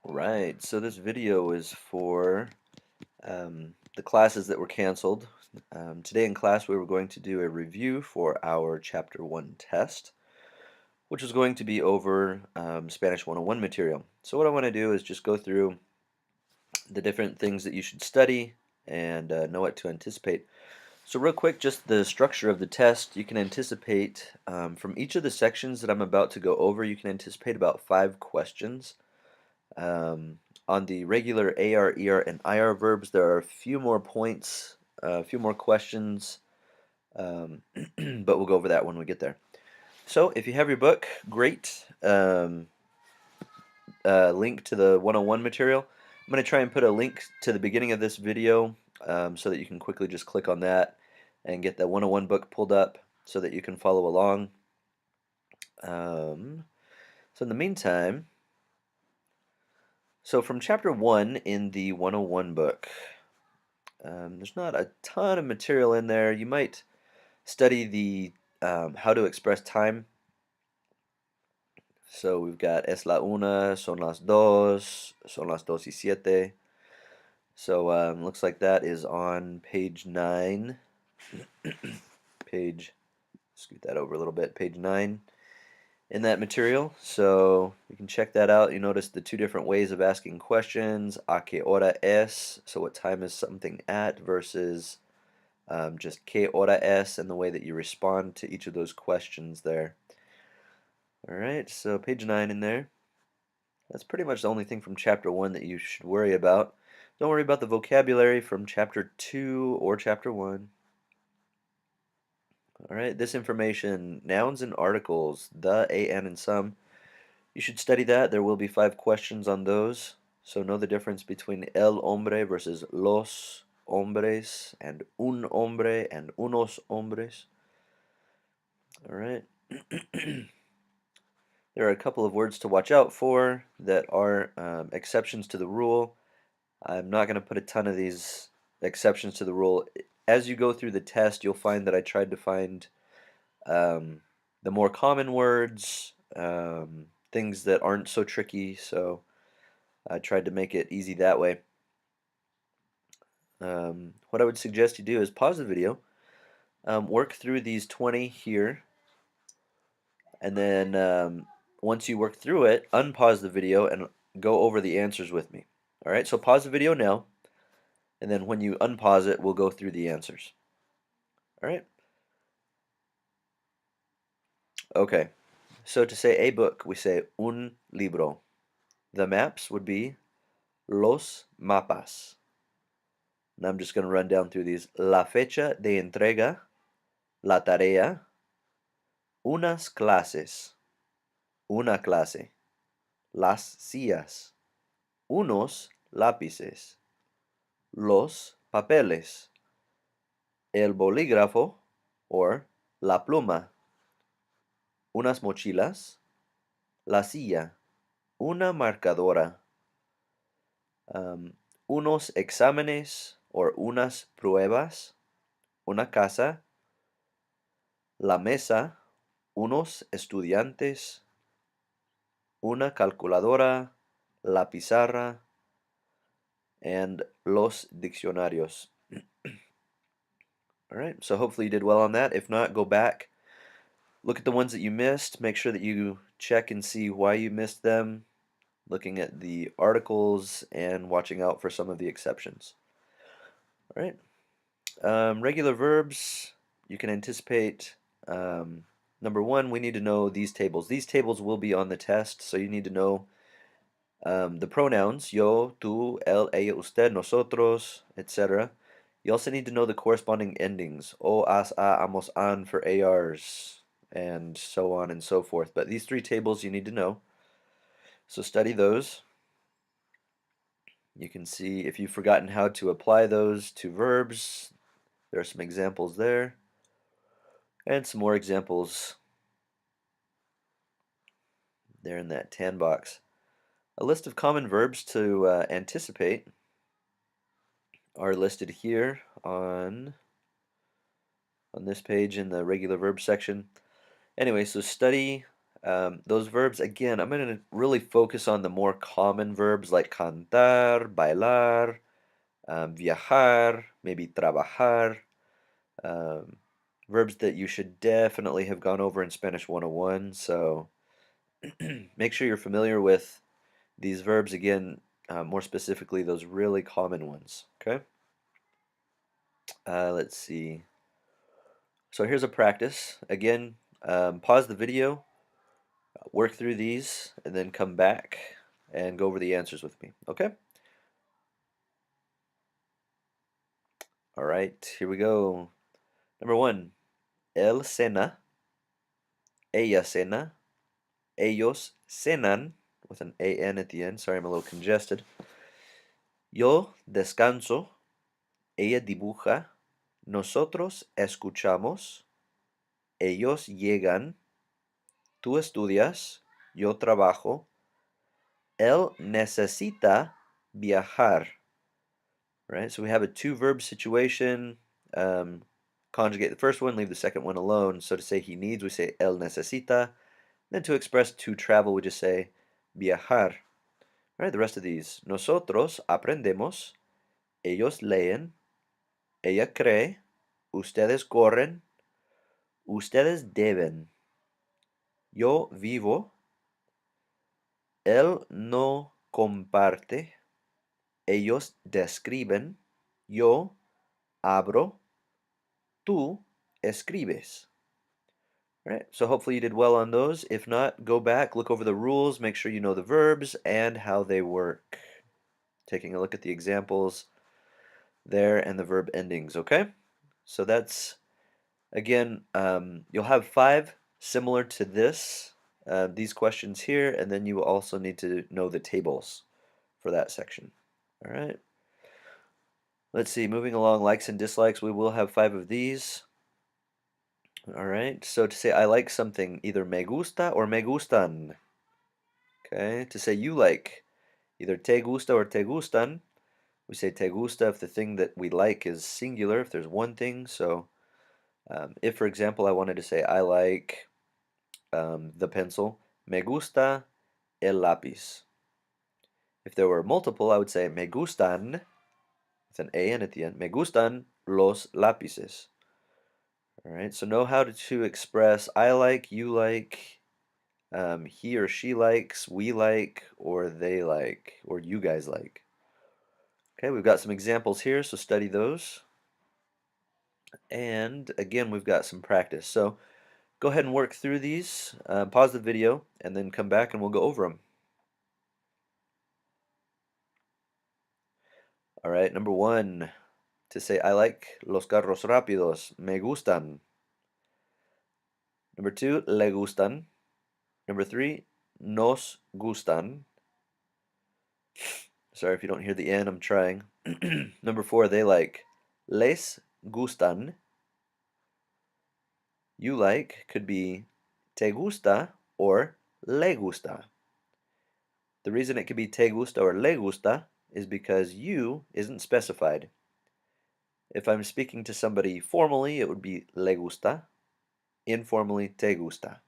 Right, so this video is for the classes that were canceled. Today in class we were going to do a review for our Chapter 1 test, which is going to be over Spanish 101 material. So what I want to do is just go through the different things that you should study and know what to anticipate. So real quick, just the structure of the test, you can anticipate from each of the sections that I'm about to go over, you can anticipate about 5 questions. On the regular AR, ER, and IR verbs, there are a few more points, a few more questions, but we'll go over that when we get there. So if you have your book, great. Link to the 101 material. I'm going to try and put a link to the beginning of this video so that you can quickly just click on that and get the 101 book pulled up so that you can follow along. So in the meantime, so from chapter 1 in the 101 book, there's not a ton of material in there. You might study the how to express time. So we've got es la una, son las dos y siete. So looks like that is on page 9. Scoot that over a little bit, page 9 in that material. So you can check that out. You notice the two different ways of asking questions. A qué hora es? So what time is something at versus just qué hora es and the way that you respond to each of those questions there. All right, so page 9 in there. That's pretty much the only thing from chapter 1 that you should worry about. Don't worry about the vocabulary from chapter 2 or chapter 1. All right, this information, nouns and articles, the, a, an, and some. You should study that. There will be 5 questions on those. So know the difference between el hombre versus los hombres and un hombre and unos hombres. All right. There are a couple of words to watch out for that are exceptions to the rule. I'm not going to put a ton of these exceptions to the rule. As you go through the test, you'll find that I tried to find the more common words, things that aren't so tricky, so I tried to make it easy that way. What I would suggest you do is pause the video, work through these 20 here, and then once you work through it, unpause the video and go over the answers with me. All right, so pause the video now, and then when you unpause it, we'll go through the answers. All right? Okay, so to say a book, we say un libro. The maps would be los mapas. And I'm just going to run down through these. La fecha de entrega, la tarea, unas clases, una clase, las sillas, unos lápices, los papeles, el bolígrafo or la pluma, unas mochilas, la silla, una marcadora, unos exámenes or unas pruebas, una casa, la mesa, unos estudiantes, una calculadora, la pizarra, and los diccionarios. All right, so hopefully you did well on that. If not, go back, look at the ones that you missed, make sure that you check and see why you missed them, looking at the articles and watching out for some of the exceptions. All right, regular verbs, you can anticipate. Number 1, we need to know these tables. These tables will be on the test, so you need to know the pronouns, yo, tú, él, ella, usted, nosotros, etc. You also need to know the corresponding endings, o, as, a, amos, an for ARs, and so on and so forth. But these 3 tables you need to know. So study those. You can see if you've forgotten how to apply those to verbs, there are some examples there, and some more examples there in that tan box. A list of common verbs to anticipate are listed here on this page in the regular verb section. Anyway, so study Those verbs, again, I'm going to really focus on the more common verbs like cantar, bailar, viajar, maybe trabajar. Um, Verbs that you should definitely have gone over in Spanish 101. So make sure you're familiar with these verbs again, more specifically, those really common ones. Okay? Let's see. So here's a practice. Again, pause the video, work through these, and then come back and go over the answers with me. Okay? All right, here we go. Number one, él cena, ella cena, ellos cenan, with an an at the end. Sorry, I'm a little congested. Yo descanso, ella dibuja, nosotros escuchamos, ellos llegan, tú estudias, yo trabajo, él necesita viajar. Right, so we have a two-verb situation. Conjugate the first one, leave the second one alone. So to say he needs, we say él necesita. Then to express to travel, we just say viajar. Right, the rest of these. Nosotros aprendemos, ellos leen, ella cree, ustedes corren, ustedes deben. Yo vivo, él no comparte, ellos describen, yo abro, tú escribes. Right, so hopefully you did well on those. If not, go back, look over the rules, make sure you know the verbs and how they work. Taking a look at the examples there and the verb endings, okay? So that's, again, you'll have 5 similar to this, these questions here, and then you will also need to know the tables for that section. All right. Let's see, moving along, likes and dislikes, we will have 5 of these. All right, so to say I like something, either me gusta or me gustan. Okay, to say you like, either te gusta or te gustan. We say te gusta if the thing that we like is singular, if there's one thing. So if, for example, I wanted to say I like the pencil, me gusta el lápiz. If there were multiple, I would say me gustan, with an an at the end, me gustan los lápices. All right, so know how to express I like, you like, he or she likes, we like, or they like, or you guys like. Okay, we've got some examples here, so study those. And again, we've got some practice. So go ahead and work through these, pause the video, and then come back and we'll go over them. All right, number 1, to say I like los carros rápidos, me gustan. Number 2, le gustan. Number 3, nos gustan. Sorry if you don't hear the N, I'm trying. Number 4, they like, les gustan. You like could be te gusta or le gusta. The reason it could be te gusta or le gusta is because you isn't specified. If I'm speaking to somebody formally, it would be le gusta. Informally, te gusta.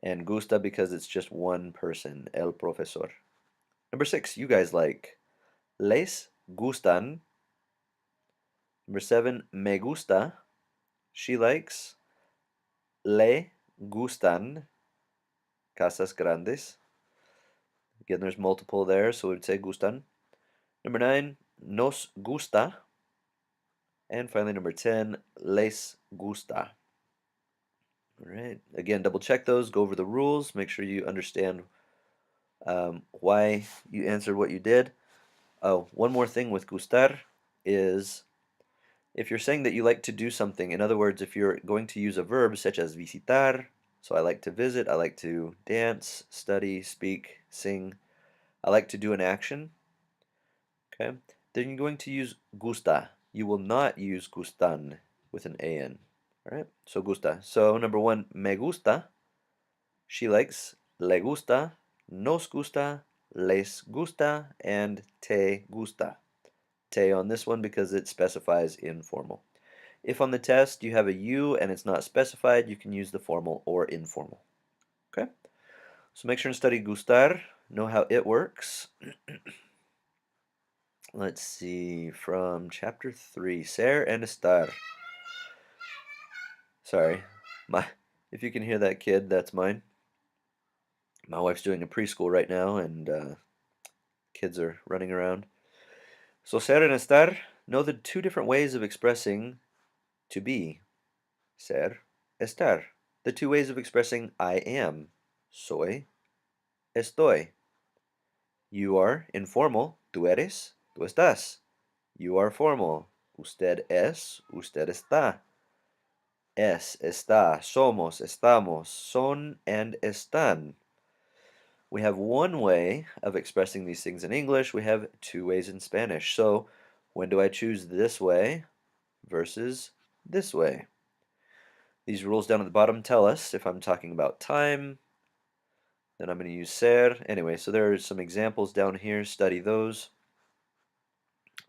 And gusta because it's just one person, el profesor. Number 6, you guys like. Les gustan. Number 7, me gusta. She likes. Le gustan casas grandes. Again, there's multiple there, so we would say gustan. Number 9, nos gusta. And finally, number 10, les gusta. All right, again, double check those, go over the rules, make sure you understand why you answered what you did. Oh, one more thing with gustar is if you're saying that you like to do something, in other words, if you're going to use a verb such as visitar, so I like to visit, I like to dance, study, speak, sing, I like to do an action, okay, then you're going to use gusta. You will not use gustan with an an. All right, so gusta. So number 1, me gusta. She likes. Le gusta. Nos gusta. Les gusta. And te gusta. Te on this one because it specifies informal. If on the test you have a you and it's not specified, you can use the formal or informal. Okay, so make sure and study gustar, know how it works. Let's see, from chapter 3, ser and estar. Sorry, if you can hear that kid, that's mine. My wife's doing a preschool right now, and kids are running around. So ser and estar, know the two different ways of expressing to be. Ser, estar. The two ways of expressing I am. Soy, estoy. You are informal. Tú eres, tú estás. You are formal. Usted es, usted está. Es, está, somos, estamos, son, and están. We have one way of expressing these things in English. We have two ways in Spanish. So when do I choose this way versus this way? These rules down at the bottom tell us if I'm talking about time, then I'm going to use ser. Anyway, so there are some examples down here. Study those.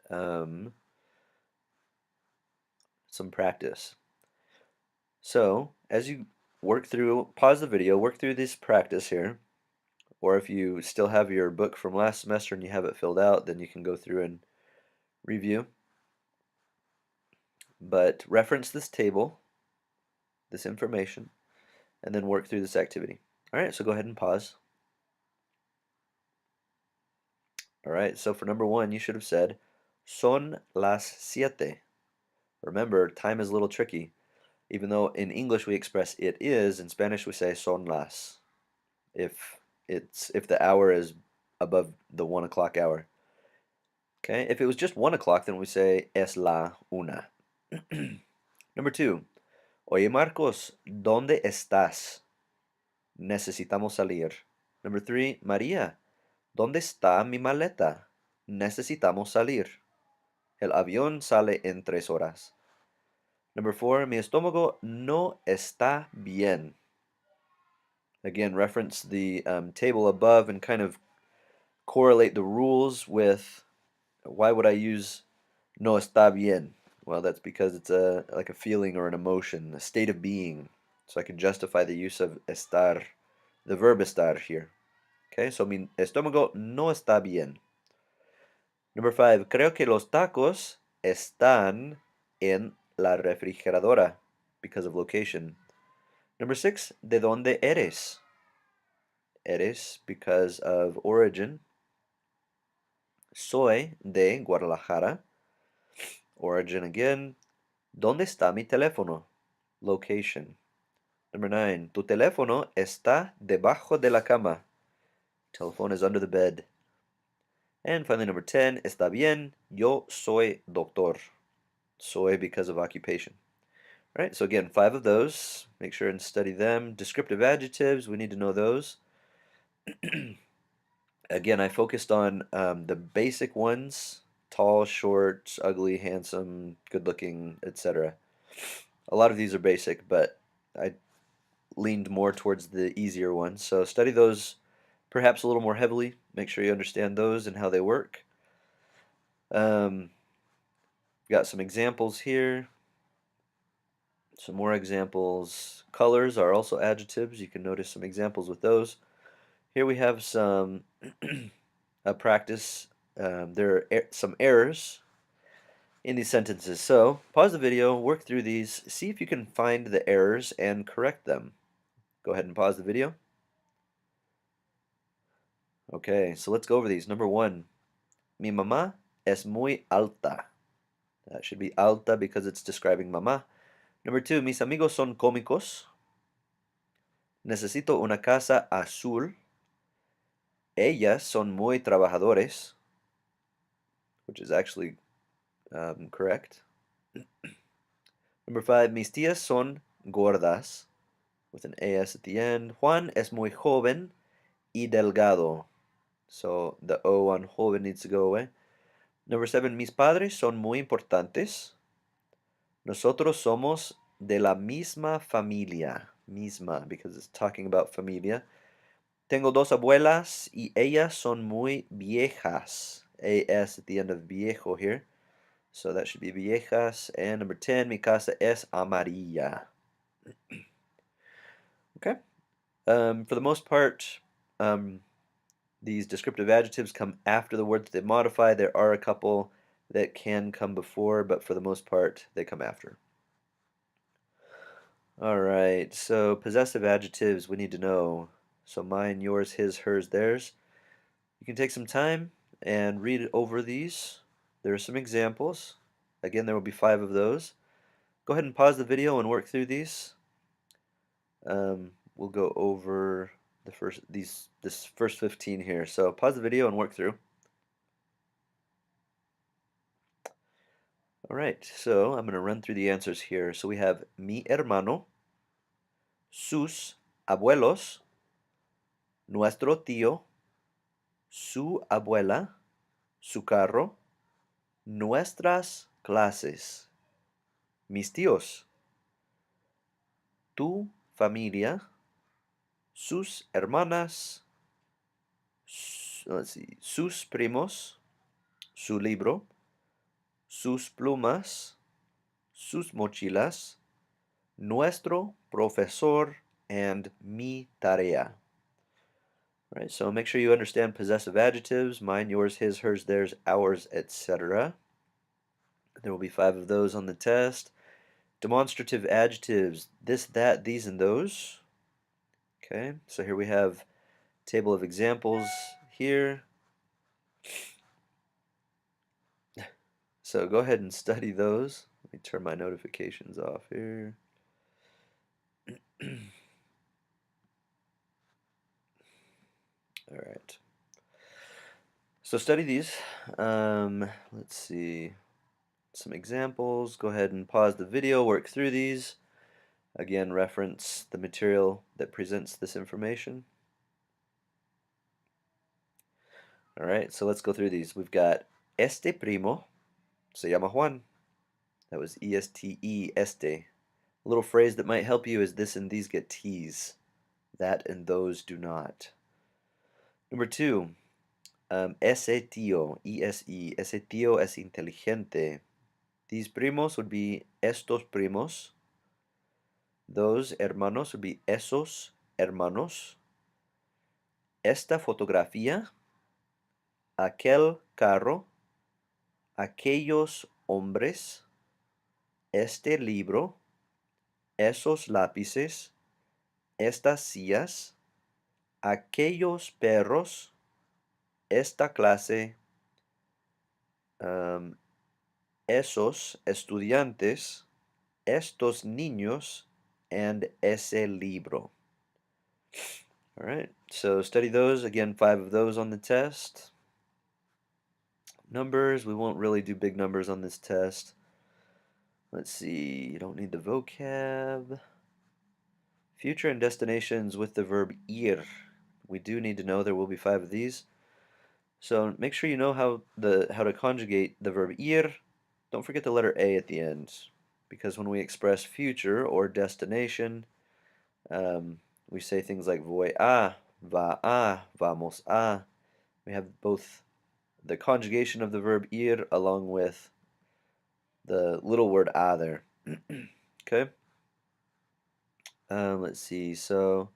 Some practice. So as you work through, pause the video, work through this practice here. Or if you still have your book from last semester and you have it filled out, then you can go through and review. But reference this table, this information, and then work through this activity. All right, so go ahead and pause. All right, so for number 1, you should have said, son las siete. Remember, time is a little tricky. Even though in English we express it is, in Spanish we say son las. If the hour is above the 1 o'clock hour. Okay, if it was just 1 o'clock, then we say es la una. Number 2, oye Marcos, ¿dónde estás? Necesitamos salir. Number 3, María, ¿dónde está mi maleta? Necesitamos salir. El avión sale en 3 horas. Number 4, mi estómago no está bien. Again, reference the table above and kind of correlate the rules with why would I use no está bien? Well, that's because it's like a feeling or an emotion, a state of being. So I can justify the use of estar, the verb estar here. Okay, so mi estómago no está bien. Number 5, creo que los tacos están en la refrigeradora because of location. Number 6, ¿de dónde eres? Eres because of origin. Soy de Guadalajara. Origin again. ¿Dónde está mi teléfono? Location. Number 9, tu teléfono está debajo de la cama. Telephone is under the bed. And finally, number 10, está bien, yo soy doctor. Soy because of occupation. All right, so again, 5 of those. Make sure and study them. Descriptive adjectives, we need to know those. Again, I focused on the basic ones: tall, short, ugly, handsome, good-looking, etc. A lot of these are basic, but I leaned more towards the easier ones. So study those perhaps a little more heavily. Make sure you understand those and how they work. Got some examples here. Some more examples. Colors are also adjectives. You can notice some examples with those. Here we have some practice. There are some errors in these sentences. So pause the video, work through these, see if you can find the errors and correct them. Go ahead and pause the video. Okay, so let's go over these. Number 1, mi mamá es muy alta. That should be alta because it's describing mamá. Number 2, mis amigos son cómicos. Necesito una casa azul. Ellas son muy trabajadores, which is actually correct. Number 5, mis tías son gordas, with an AS at the end. Juan es muy joven y delgado. So the O on joven needs to go away. Number 7, mis padres son muy importantes. Nosotros somos de la misma familia. Misma, because it's talking about familia. Tengo dos abuelas y ellas son muy viejas. AS at the end of viejo here. So that should be viejas. And number 10, mi casa es amarilla. Okay. For the most part, these descriptive adjectives come after the word that they modify. There are a couple that can come before, but for the most part, they come after. All right, so possessive adjectives we need to know. So mine, yours, his, hers, theirs. You can take some time and read over these. There are some examples. Again, there will be 5 of those. Go ahead and pause the video and work through these. We'll go over this first 15 here. So pause the video and work through. All right, so I'm going to run through the answers here. So we have mi hermano, sus abuelos, nuestro tío, su abuela, su carro, nuestras clases, mis tíos, tu familia, sus hermanas, let's see, sus primos, su libro, sus plumas, sus mochilas, nuestro profesor, and mi tarea. All right, so make sure you understand possessive adjectives, mine, yours, his, hers, theirs, ours, etc. There will be 5 of those on the test. Demonstrative adjectives, this, that, these, and those. Okay, so here we have a table of examples here. So go ahead and study those. Let me turn my notifications off here. All right. So study these. Let's see. Some examples. Go ahead and pause the video, work through these. Again, reference the material that presents this information. All right, so let's go through these. We've got este primo se llama Juan. That was E-S-T-E, este. A little phrase that might help you is this and these get T's. That and those do not. Number 2, ese tío, E-S-E, ese tío es inteligente. These primos would be estos primos. Those hermanos would be esos hermanos. Esta fotografía, aquel carro, aquellos hombres, este libro, esos lápices, estas sillas, aquellos perros, esta clase, esos estudiantes, estos niños, and ese libro. All right, so study those. Again, 5 of those on the test. Numbers, we won't really do big numbers on this test. Let's see, you don't need the vocab. Future and destinations with the verb ir. We do need to know there will be 5 of these. So make sure you know how to conjugate the verb ir. Don't forget the letter A at the end, because when we express future or destination, we say things like voy a, va a, vamos a. We have both the conjugation of the verb ir along with the little word a there. Okay. Let's see. So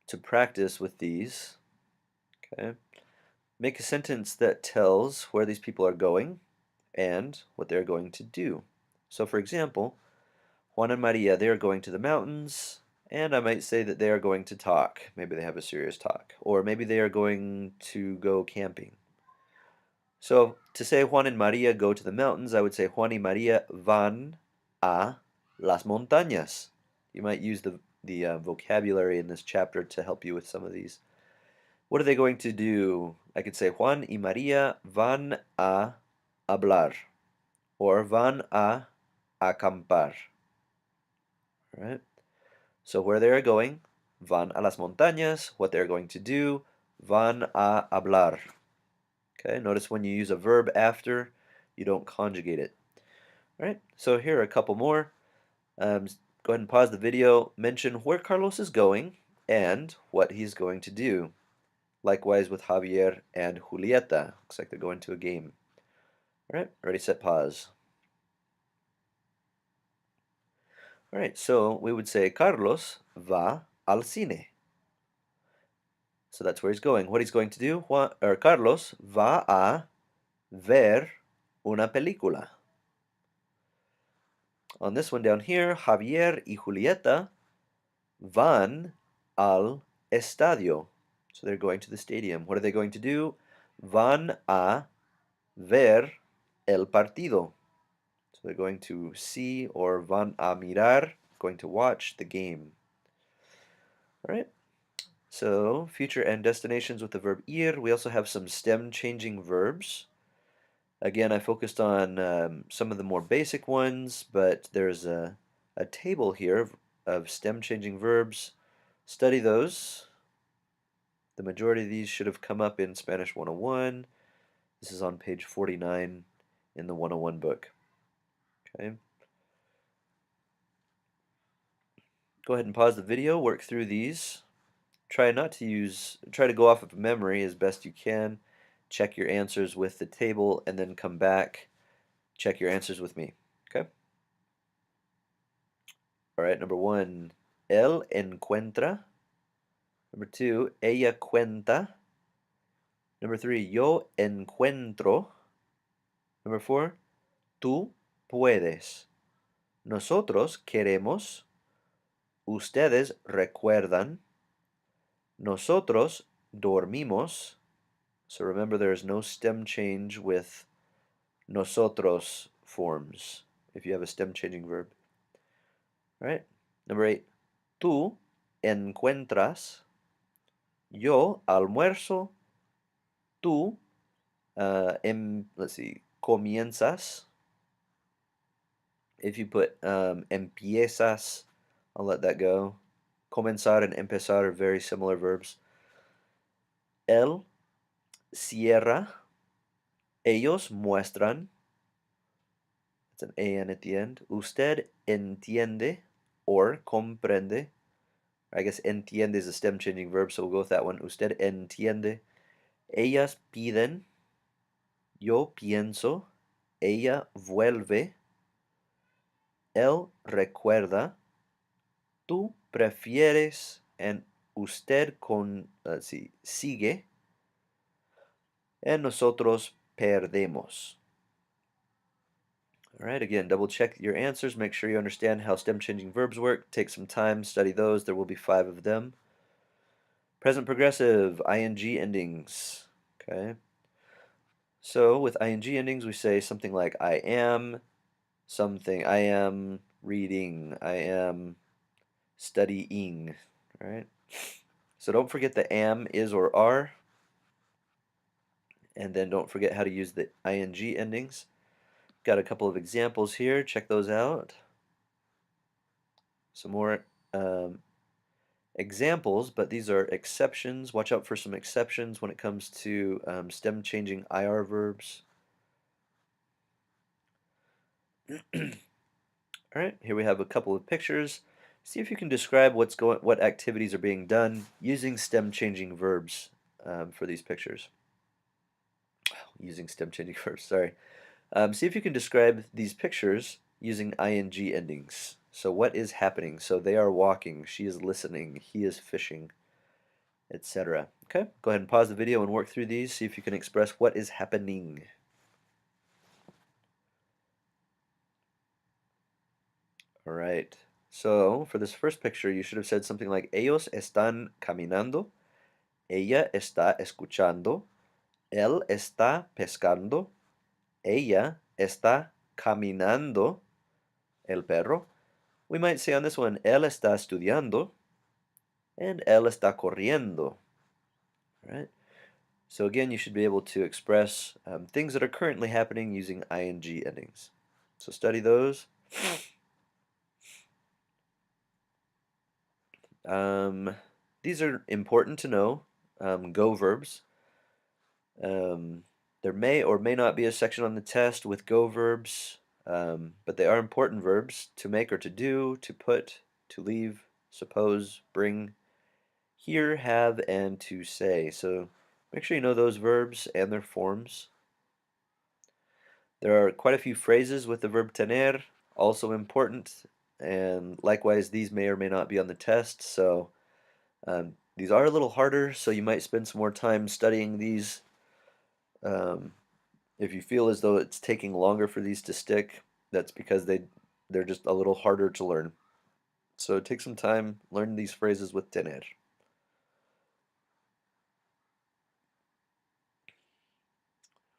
to practice with these, okay, make a sentence that tells where these people are going and what they're going to do. So for example, Juan and Maria, they are going to the mountains, and I might say that they are going to talk. Maybe they have a serious talk. Or maybe they are going to go camping. So to say Juan and Maria go to the mountains, I would say Juan y Maria van a las montañas. You might use the vocabulary in this chapter to help you with some of these. What are they going to do? I could say Juan y Maria van a hablar, or van a acampar. All right? So where they are going, van a las montañas. What they're going to do, van a hablar. Okay, notice when you use a verb after, you don't conjugate it. All right, so here are a couple more. Go ahead and pause the video, mention where Carlos is going and what he's going to do. Likewise with Javier and Julieta. Looks like they're going to a game. All right, ready, set, pause. All right, so we would say Carlos va al cine. So that's where he's going. What he's going to do, Carlos va a ver una película. On this one down here, Javier y Julieta van al estadio. So they're going to the stadium. What are they going to do? Van a ver el partido. So they're going to see, or van a mirar, going to watch the game. All right. So future and destinations with the verb ir. We also have some stem changing verbs. Again, I focused on some of the more basic ones, but there's a table here of stem changing verbs. Study those. The majority of these should have come up in Spanish 101. This is on page 49 in the 101 book. Okay. Go ahead and pause the video, work through these. Try to go off of memory as best you can. Check your answers with the table and then come back. Check your answers with me. Okay? All right, number 1, él encuentra. Number 2, ella cuenta. Number 3, yo encuentro. Number 4, tú puedes. Nosotros queremos. Ustedes recuerdan. Nosotros dormimos. So remember there is no stem change with nosotros forms if you have a stem changing verb. All right? Number 8, tú encuentras. Yo almuerzo. Tú, let's see, comienzas. If you put empiezas, I'll let that go. Comenzar and empezar are very similar verbs. Él cierra. Ellos muestran. It's an an at the end. Usted entiende or comprende. I guess entiende is a stem changing verb, so we'll go with that one. Usted entiende. Ellas piden. Yo pienso. Ella vuelve. Él recuerda. Tú prefieres. And usted sigue. And nosotros perdemos. All right, again, double check your answers. Make sure you understand how stem changing verbs work. Take some time, study those. There will be 5 of them. Present progressive, ing endings. Okay. So with ing endings, we say something like I am something. I am reading. I am studying. All right. So don't forget the am, is, or are. And then don't forget how to use the ing endings. Got a couple of examples here. Check those out. Some more examples, but these are exceptions. Watch out for some exceptions when it comes to stem changing IR verbs. All right, here we have a couple of pictures. See if you can describe what activities are being done using stem changing verbs for these pictures. Using stem changing verbs, sorry. See if you can describe these pictures using ing endings. So what is happening? So they are walking, she is listening, he is fishing, etc. Okay, go ahead and pause the video and work through these. See if you can express what is happening. All right. So for this first picture, you should have said something like ellos están caminando, ella está escuchando, él está pescando, ella está caminando, el perro. We might say on this one, él está estudiando, and él está corriendo. All right. So again, you should be able to express things that are currently happening using ing endings. So study those. These are important to know. Go verbs. There may or may not be a section on the test with go verbs, but they are important verbs: to make or to do, to put, to leave, suppose, bring, hear, have, and to say. So make sure you know those verbs and their forms. There are quite a few phrases with the verb tener, also important, and likewise these may or may not be on the test, so These are a little harder, so you might spend some more time studying these. Um, if you feel as though it's taking longer for these to stick, that's because they're just a little harder to learn. So take some time, learn these phrases with tener.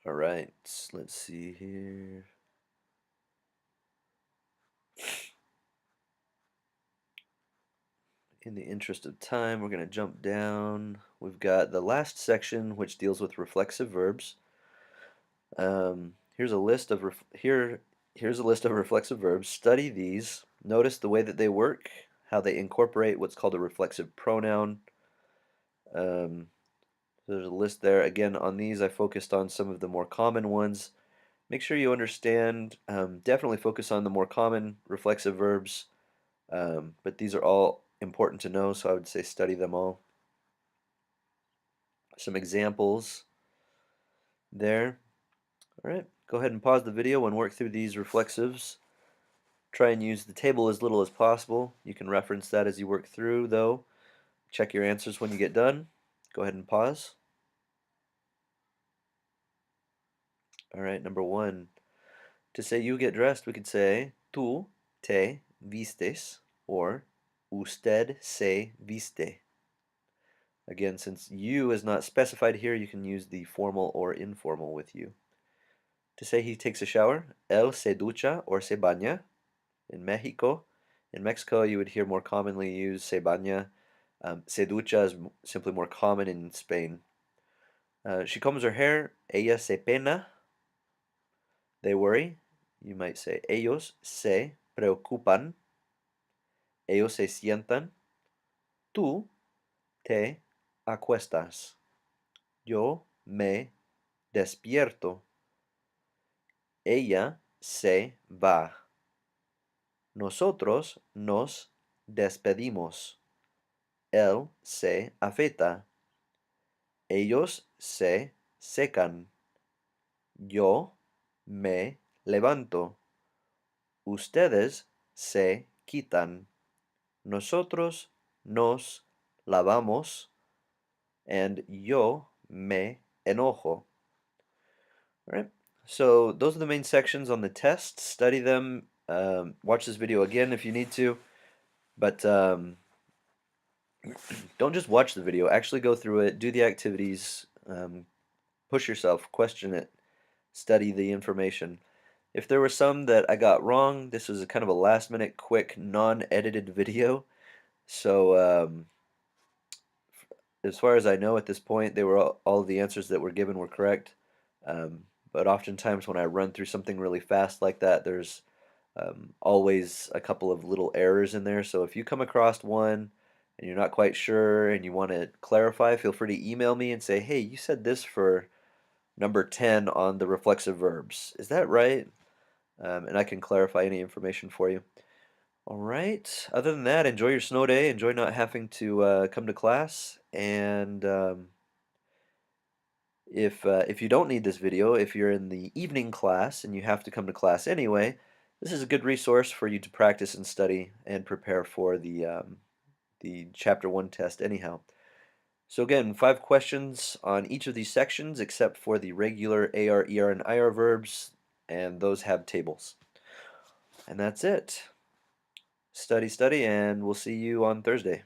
All right, let's see here. In the interest of time, we're going to jump down. We've got the last section, which deals with reflexive verbs. Here's a list of here's a list of reflexive verbs. Study these. Notice the way that they work, how they incorporate what's called a reflexive pronoun. Um, there's a list there. Again, on these, I focused on some of the more common ones. Make sure you understand. Definitely focus on the more common reflexive verbs, but these are all important to know, so I would say study them all. Some examples there. All right, go ahead and pause the video and work through these reflexives. Try and use the table as little as possible. You can reference that as you work through, though. Check your answers when you get done. Go ahead and pause. All right, number one. To say you get dressed, we could say tú te vistes or usted se viste. Again, since you is not specified here, you can use the formal or informal with you. To say he takes a shower, él se ducha or se baña. In Mexico, you would hear more commonly use se baña. Se ducha is simply more common in Spain. She combs her hair, ella se pena. They worry. You might say ellos se preocupan. Ellos se sientan. Tú te acuestas. Yo me despierto. Ella se va. Nosotros nos despedimos. Él se afeita. Ellos se secan. Yo me levanto. Ustedes se quitan. Nosotros nos lavamos. And yo me enojo. All right. So those are the main sections on the test. Study them. Watch this video again if you need to. But don't just watch the video. Actually go through it. Do the activities. Push yourself. Question it. Study the information. If there were some that I got wrong, this was a kind of a last minute, quick, non-edited video. So as far as I know at this point, they were all the answers that were given were correct. But oftentimes when I run through something really fast like that, there's always a couple of little errors in there. So if you come across one and you're not quite sure and you want to clarify, feel free to email me and say, hey, you said this for number 10 on the reflexive verbs. Is that right? And I can clarify any information for you. All right. Other than that, enjoy your snow day. Enjoy not having to come to class. And if you don't need this video, if you're in the evening class and you have to come to class anyway, this is a good resource for you to practice and study and prepare for the Chapter 1 test anyhow. So again, 5 questions on each of these sections except for the regular AR, ER, and IR verbs, and those have tables. And that's it. Study, study, and we'll see you on Thursday.